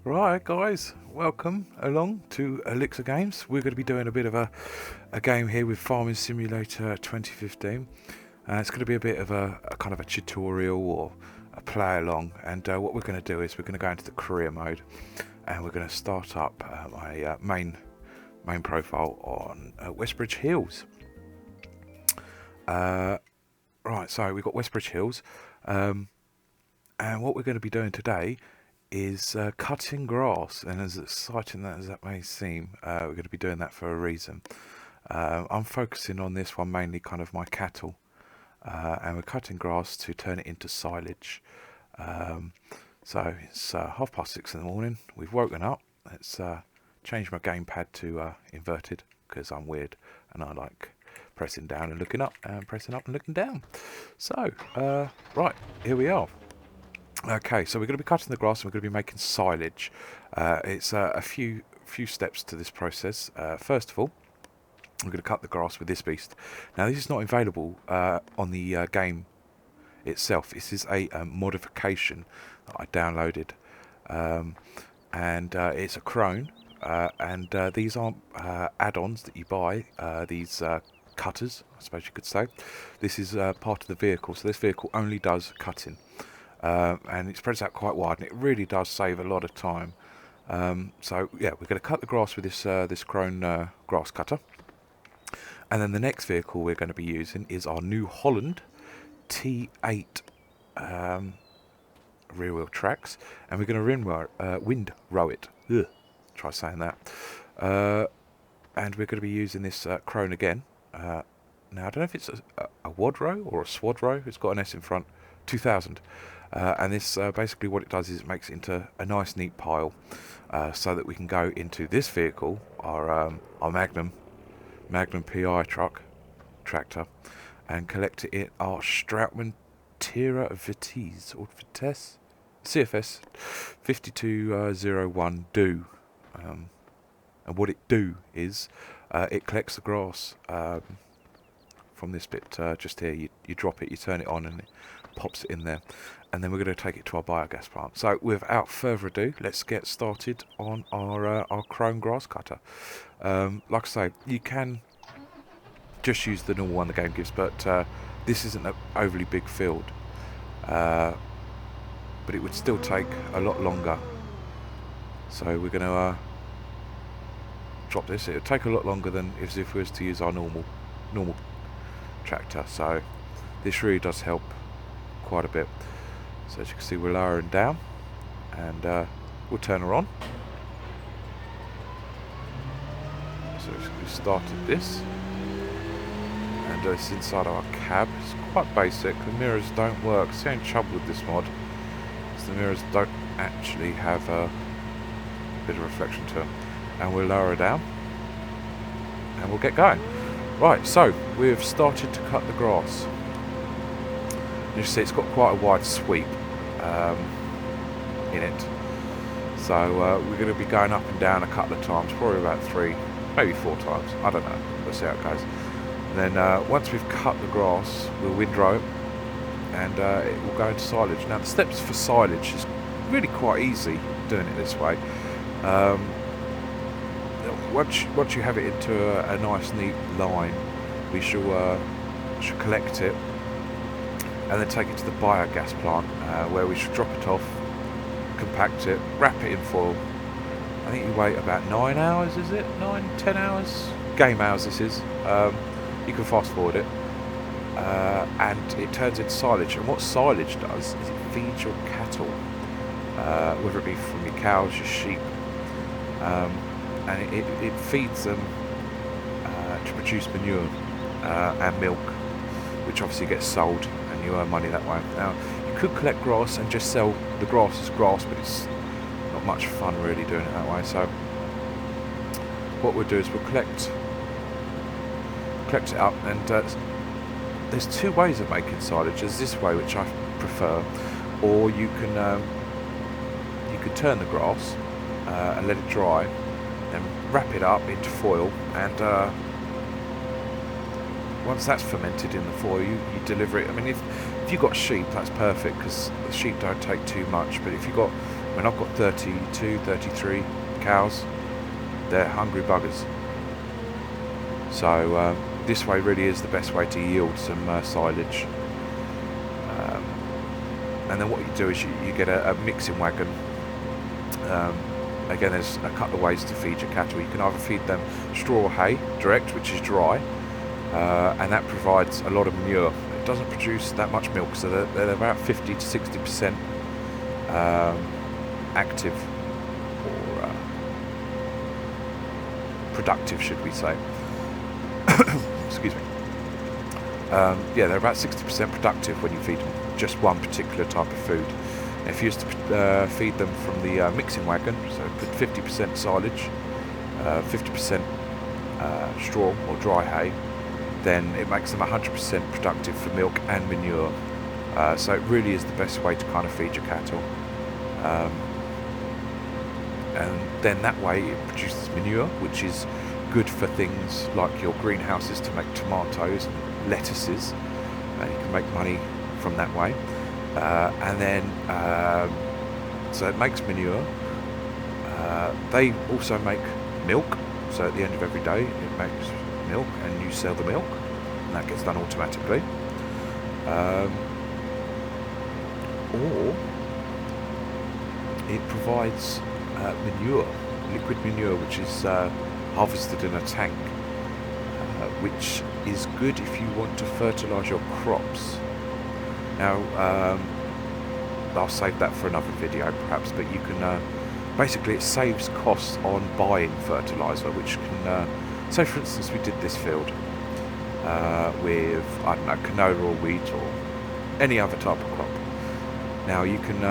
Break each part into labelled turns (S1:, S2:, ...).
S1: Right, guys, welcome along to Elixir Games. We're going to be doing a bit of a game here with Farming Simulator 2015. It's going to be a bit of a kind of a tutorial or a play along. And what we're going to do is we're going to go into the career mode, and we're going to start up my main profile on Westbridge Hills. Right, so we've got Westbridge Hills, and what we're going to be doing today is cutting grass, and as exciting as that may seem, we're going to be doing that for a reason. I'm focusing on this one mainly kind of my cattle, and we're cutting grass to turn it into silage. So it's 6:30 in the morning. We've woken up. Let's change my gamepad to inverted, because I'm weird and I like pressing down and looking up and pressing up and looking down. So right, here we are. Okay, so we're going to be cutting the grass and we're going to be making silage. It's a few steps to this process. First of all, we're going to cut the grass with this beast. Now, this is not available on the game itself. This is a modification that I downloaded, and it's a crone. And these aren't add-ons that you buy. These cutters, I suppose you could say. This is part of the vehicle. So this vehicle only does cutting. And it spreads out quite wide, and it really does save a lot of time. So yeah, we're going to cut the grass with this crone grass cutter, and then the next vehicle we're going to be using is our New Holland T8 rear wheel tracks, and we're going to windrow it. Ugh, try saying that. And we're going to be using this crone again. Now I don't know if it's a wadrow or a swadrow. It's got an S in front. 2000. And this basically what it does is it makes it into a nice neat pile, so that we can go into this vehicle, our Magnum PI tractor, and collect it in our Strautmann Tira Vitesse or Vitesse CFS 5201 do. And what it do is it collects the grass from this bit just here. You drop it, you turn it on, and it pops it in there, and then we're going to take it to our biogas plant. So without further ado, let's get started on our chrome grass cutter. Like I say, you can just use the normal one the game gives, but this isn't an overly big field, but it would still take a lot longer. So we're going to drop this. It would take a lot longer than if we was to use our normal tractor. So this really does help quite a bit. So as you can see, we're lowering down, and we'll turn her on. So we started this, and it's inside our cab. It's quite basic. The mirrors don't work. It's the only trouble with this mod, is the mirrors don't actually have a bit of reflection to them. And we'll lower her down, and we'll get going. Right, so we've started to cut the grass. You see, it's got quite a wide sweep in it. So we're going to be going up and down a couple of times, probably about 3, maybe 4 times. I don't know. We'll see how it goes. And then once we've cut the grass, we'll windrow it, and it will go into silage. Now, the steps for silage is really quite easy doing it this way. Once you have it into a nice neat line, we should collect it and then take it to the biogas plant, where we should drop it off, compact it, wrap it in foil. I think you wait about 9 hours, is it? 9-10 hours? Game hours this is. You can fast forward it, and it turns into silage. And what silage does is it feeds your cattle, whether it be from your cows, your sheep, and it feeds them to produce manure and milk, which obviously gets sold, and you earn money that way. Now, you could collect grass and just sell the grass as grass, but it's not much fun really doing it that way. So what we'll do is we'll collect it up, and there's 2 ways of making silage. There's this way, which I prefer, or you can turn the grass and let it dry, then wrap it up into foil, and once that's fermented in the foil, you deliver it. I mean, if you've got sheep, that's perfect, because the sheep don't take too much. But if you've got when I've got 32, 33 cows, they're hungry buggers. So this way really is the best way to yield some silage. And then what you do is you get a mixing wagon. Again, there's a couple of ways to feed your cattle. You can either feed them straw or hay direct, which is dry, and that provides a lot of manure. It doesn't produce that much milk, so they're about 50 to 60% active, or productive, should we say. Excuse me. Yeah, they're about 60% productive when you feed them just one particular type of food. If you used to feed them from the mixing wagon, so put 50% silage, 50% straw or dry hay, then it makes them 100% productive for milk and manure. So it really is the best way to kind of feed your cattle. And then that way it produces manure, which is good for things like your greenhouses to make tomatoes and lettuces. You can make money from that way. And then so it makes manure. They also make milk, so at the end of every day it makes milk and you sell the milk, and that gets done automatically. Or it provides manure, liquid manure, which is harvested in a tank, which is good if you want to fertilise your crops. Now, I'll save that for another video perhaps, but you can, basically it saves costs on buying fertiliser, which can, say for instance we did this field with, I don't know, canola or wheat or any other type of crop. Now you can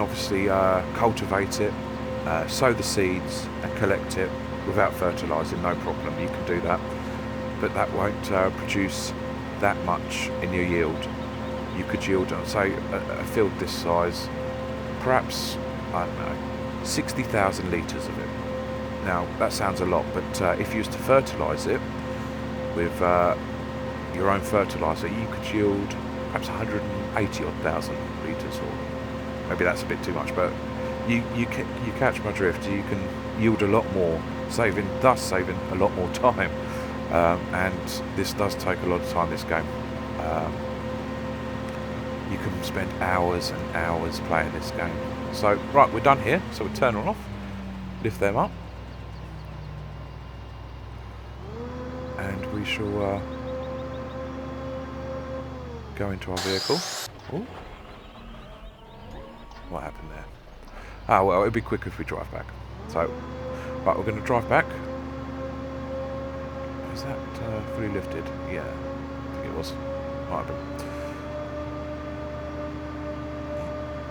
S1: obviously cultivate it, sow the seeds and collect it without fertilising, no problem, you can do that, but that won't produce that much in your yield. You could yield, say, a field this size, perhaps, I don't know, 60,000 litres of it. Now that sounds a lot, but if you used to fertilise it with your own fertiliser, you could yield perhaps 180,000 litres, or maybe that's a bit too much, but you catch my drift. You can yield a lot more, thus saving a lot more time. And this does take a lot of time, this game. You can spend hours and hours playing this game. So, right, we're done here. So we'll turn them off, lift them up, and we shall go into our vehicle. Ooh. What happened there? Ah, well, it'll be quicker if we drive back. So, right, we're going to drive back. Is that fully lifted? Yeah, I think it was. Might have been.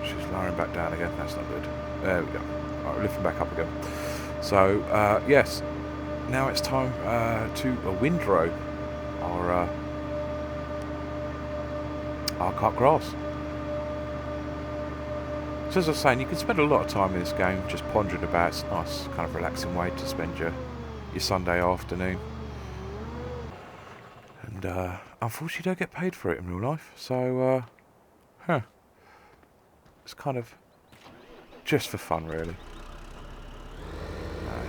S1: She's lowering back down again. That's not good. There we go. Right, we're lifting back up again. So, yes, now it's time to windrow our cut grass. So as I was saying, you can spend a lot of time in this game just pondering about. It's a nice, kind of relaxing way to spend your Sunday afternoon. And unfortunately, you don't get paid for it in real life. So, it's kind of just for fun, really.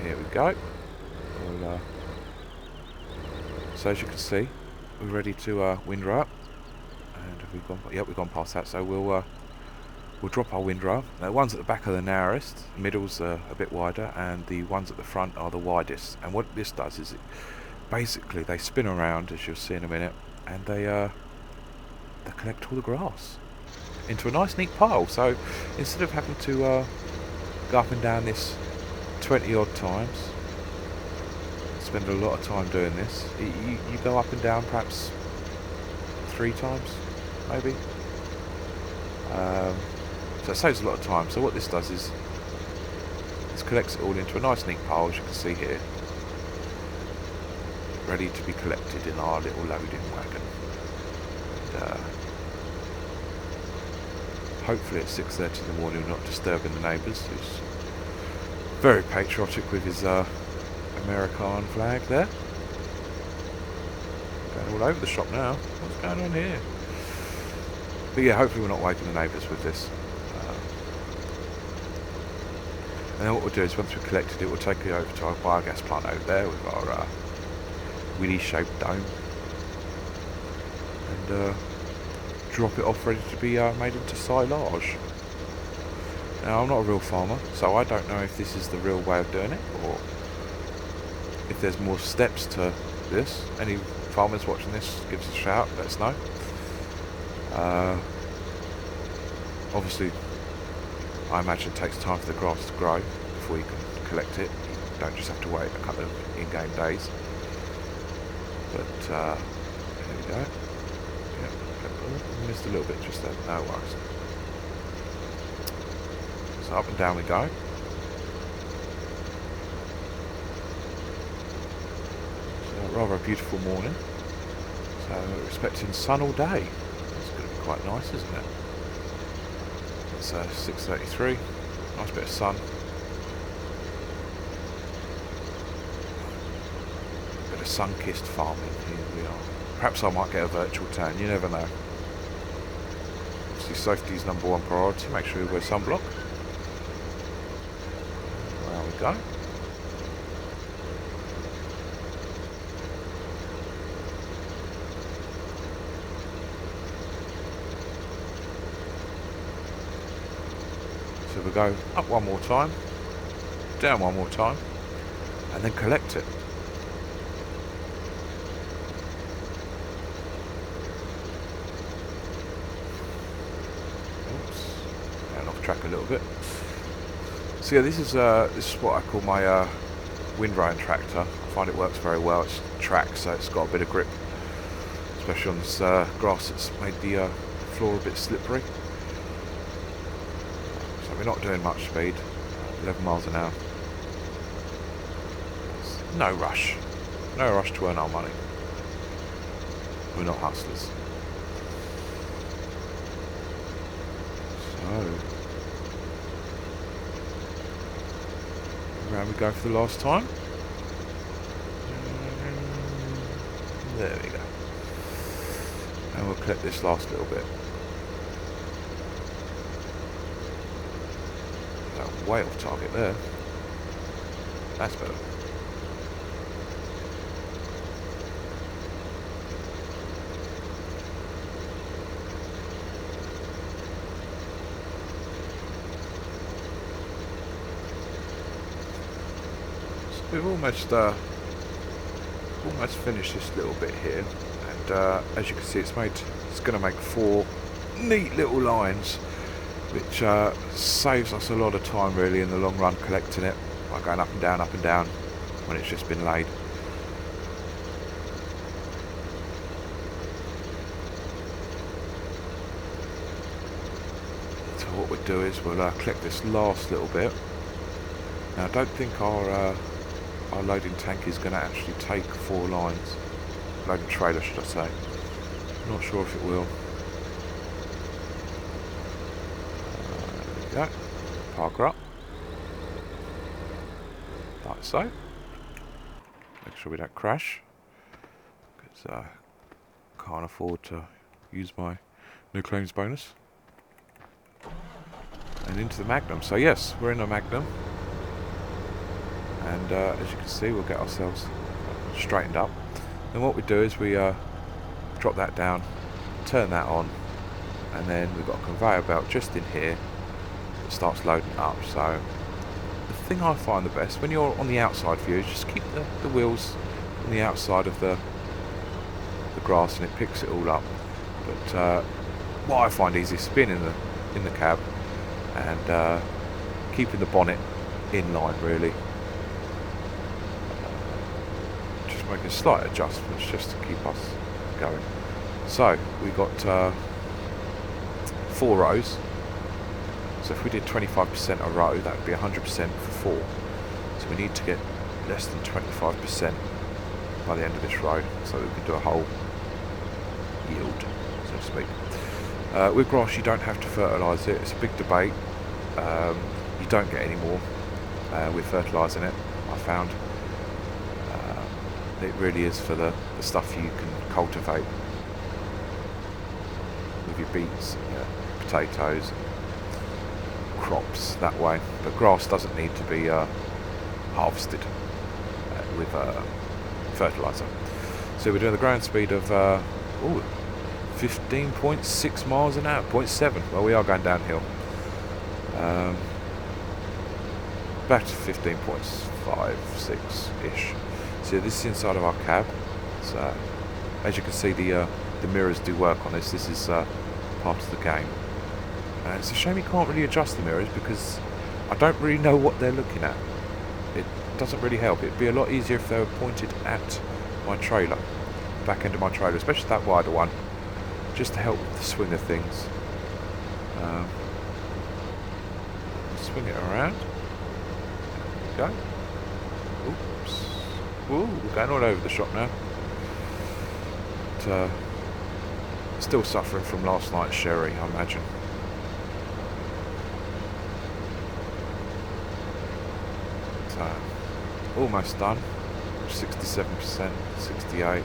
S1: Here we go. We'll, so as you can see, we're ready to windrow up. And have we gone? Yep, we've gone past that. So we'll drop our windrow. Now, the ones at the back are the narrowest, the middle's a bit wider, and the ones at the front are the widest. And what this does is, basically, they spin around, as you'll see in a minute, and they collect all the grass into a nice, neat pile. So instead of having to go up and down this 20 odd times, spend a lot of time doing this, you go up and down perhaps 3 times, maybe. So it saves a lot of time. So what this does is this collects it all into a nice neat pile, as you can see here, ready to be collected in our little loading wagon. And, hopefully at 6:30 in the morning we're not disturbing the neighbours, who's very patriotic with his American flag there. Going all over the shop now. What's going on here? But yeah, hopefully we're not waking the neighbours with this. And then what we'll do is once we've collected it, we'll take it over to our biogas plant over there with our wheelie-shaped dome, and drop it off ready to be made into silage. Now, I'm not a real farmer, so I don't know if this is the real way of doing it, or if there's more steps to this. Any farmers watching this, give us a shout, let us know. Obviously, I imagine it takes time for the grass to grow before you can collect it. You don't just have to wait a couple of in-game days. But, there we go. Yeah, missed a little bit just there, no worries. So up and down we go. So rather a beautiful morning. So we're expecting sun all day. It's going to be quite nice, isn't it? It's 6:33. Nice bit of sun. A bit of sun-kissed farming. Here we are. Perhaps I might get a virtual tan. You never know. Obviously, safety is #1 priority. Make sure you wear sunblock. There we go. So we'll go up one more time, down one more time, and then collect it. Oops, getting off track a little bit. So yeah, this is what I call my windrowing tractor. I find it works very well. It's track, so it's got a bit of grip, especially on this grass that's made the floor a bit slippery. So we're not doing much speed, 11 miles an hour. No rush to earn our money. We're not hustlers. So around we go for the last time. There we go. And we'll collect this last little bit. Way off target there. That's better. So we've almost finished this little bit here, and as you can see, it's going to make 4 neat little lines, which saves us a lot of time really in the long run collecting it by going up and down when it's just been laid. So what we'll do is we'll collect this last little bit. Now I don't think our loading tank is going to actually take 4 lines. Loading trailer, should I say. I'm not sure if it will. Go. Park her up. Like so. Make sure we don't crash, because I can't afford to use my new claims bonus. And into the Magnum. So yes, we're in a Magnum. And as you can see, we'll get ourselves straightened up. Then what we do is we drop that down, turn that on, and then we've got a conveyor belt just in here. It starts loading up. So the thing I find the best when you're on the outside view is just keep the wheels on the outside of the grass, and it picks it all up. But what I find easy is being in the cab and keeping the bonnet in line really. Just making slight adjustments just to keep us going. So we got 4 rows. So if we did 25% a row, that would be 100% for 4. So we need to get less than 25% by the end of this row, so that we can do a whole yield, so to speak. With grass, you don't have to fertilise it. It's a big debate. You don't get any more with fertilising it, I found. It really is for the stuff you can cultivate. with your beets, potatoes, crops that way. But grass doesn't need to be harvested with fertiliser. So we're doing the ground speed of 15.6 miles an hour, 0.7. Well, we are going downhill. About 15.56-ish. So this is inside of our cab. So as you can see, the mirrors do work on this. This is part of the game. And it's a shame you can't really adjust the mirrors because I don't really know what they're looking at. It doesn't really help. It'd be a lot easier if they were pointed at my trailer, back end of my trailer, especially that wider one, just to help with the swing of things. Swing it around. There we go. Oops. Woo, we're going all over the shop now. But, still suffering from last night's sherry, I imagine. So, almost done. 67%, 68.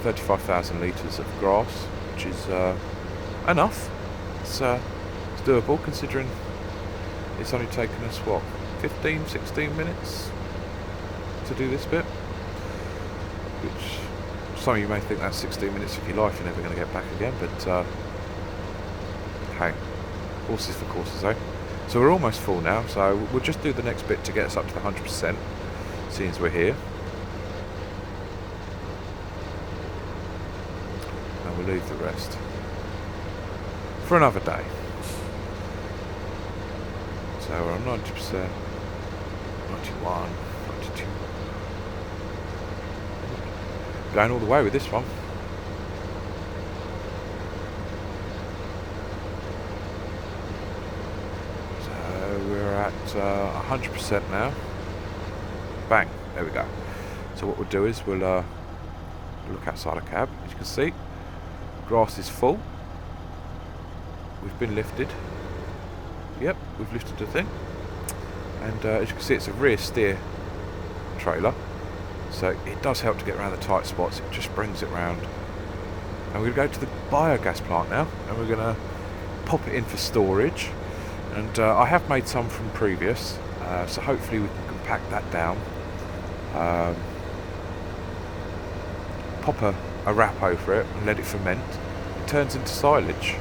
S1: 35,000 litres of grass, which is enough. It's doable considering it's only taken us, what, 15, 16 minutes to do this bit, which some of you may think that's 16 minutes of your life you're never going to get back again, but hey, horses for courses, eh? So we're almost full now, so we'll just do the next bit to get us up to the 100%, seeing as we're here. And we'll leave the rest for another day. So we're on 90%, 91, 92. Going all the way with this one. So we're at 100% now. Bang, there we go. So what we'll do is we'll look outside a cab. As you can see, grass is full. We've been lifted. Yep, we've lifted the thing. And as you can see, it's a rear steer trailer. So it does help to get around the tight spots. It just brings it round. And we're going to go to the biogas plant now. And we're going to pop it in for storage. And I have made some from previous. So hopefully we can compact that down. Pop a wrap over it and let it ferment. It turns into silage.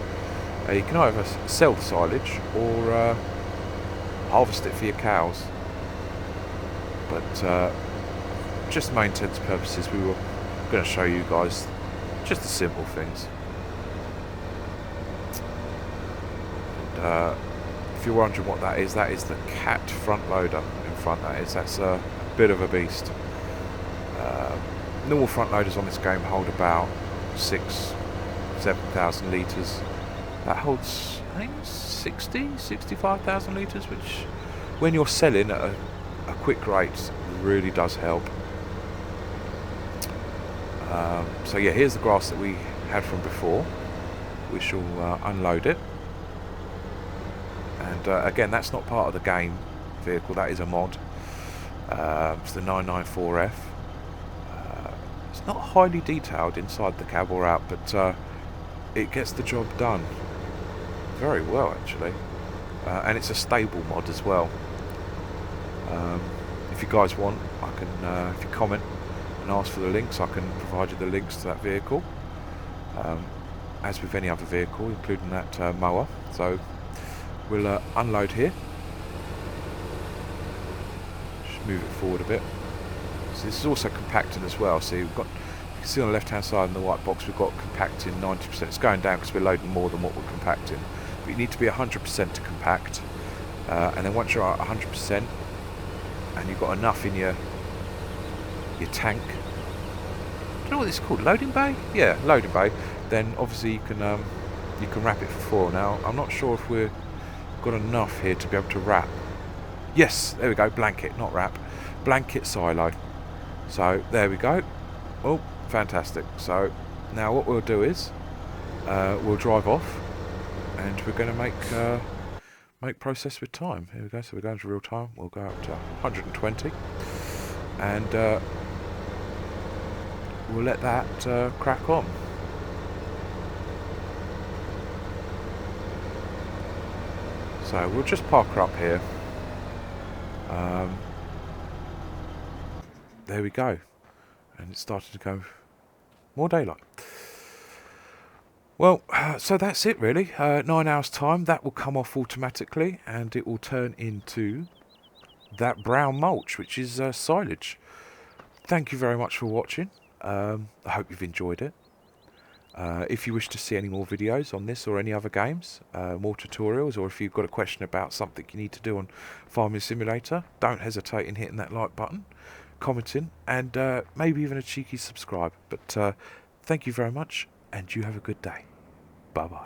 S1: You can either sell the silage or harvest it for your cows. But just for maintenance purposes, we were going to show you guys just the simple things. And, if you're wondering what that is the cat front loader in front. That's a bit of a beast. Normal front loaders on this game hold about 7,000 litres. That holds, I think, 65,000 litres, which when you're selling at a quick rate really does help. So yeah, here's the grass that we had from before. We shall unload it. And again, that's not part of the game vehicle, that is a mod. It's the 994F. It's not highly detailed inside the cab or out, but it gets the job done very well, actually. And it's a stable mod as well. If you guys want, I can, if you comment and ask for the links, I can provide you the links to that vehicle. As with any other vehicle, including that mower. So we'll unload here. Just move it forward a bit. So this is also compacting as well. So you've got, you can see on the left hand side in the white box we've got compacting 90%. It's going down because we're loading more than what we're compacting. But you need to be 100% to compact. And then once you're at 100% and you've got enough in your tank, I don't know what this is called, loading bay? Yeah, loading bay. Then obviously you can wrap it for 4. Now I'm not sure if we've got enough here to be able to wrap. Yes, there we go, blanket, not wrap. Blanket silo. So there we go. Oh, fantastic. So now what we'll do is we'll drive off and we're going to make process with time. Here we go. So we're going to real time. We'll go up to 120 and we'll let that crack on. So we'll just park her up here. There we go. And it's starting to go more daylight. Well, so that's it really. 9 hours time, that will come off automatically and it will turn into that brown mulch, which is silage. Thank you very much for watching. I hope you've enjoyed it. If you wish to see any more videos on this or any other games, more tutorials, or if you've got a question about something you need to do on Farming Simulator, don't hesitate in hitting that like button, commenting, and maybe even a cheeky subscribe. But thank you very much, and you have a good day. Bye bye.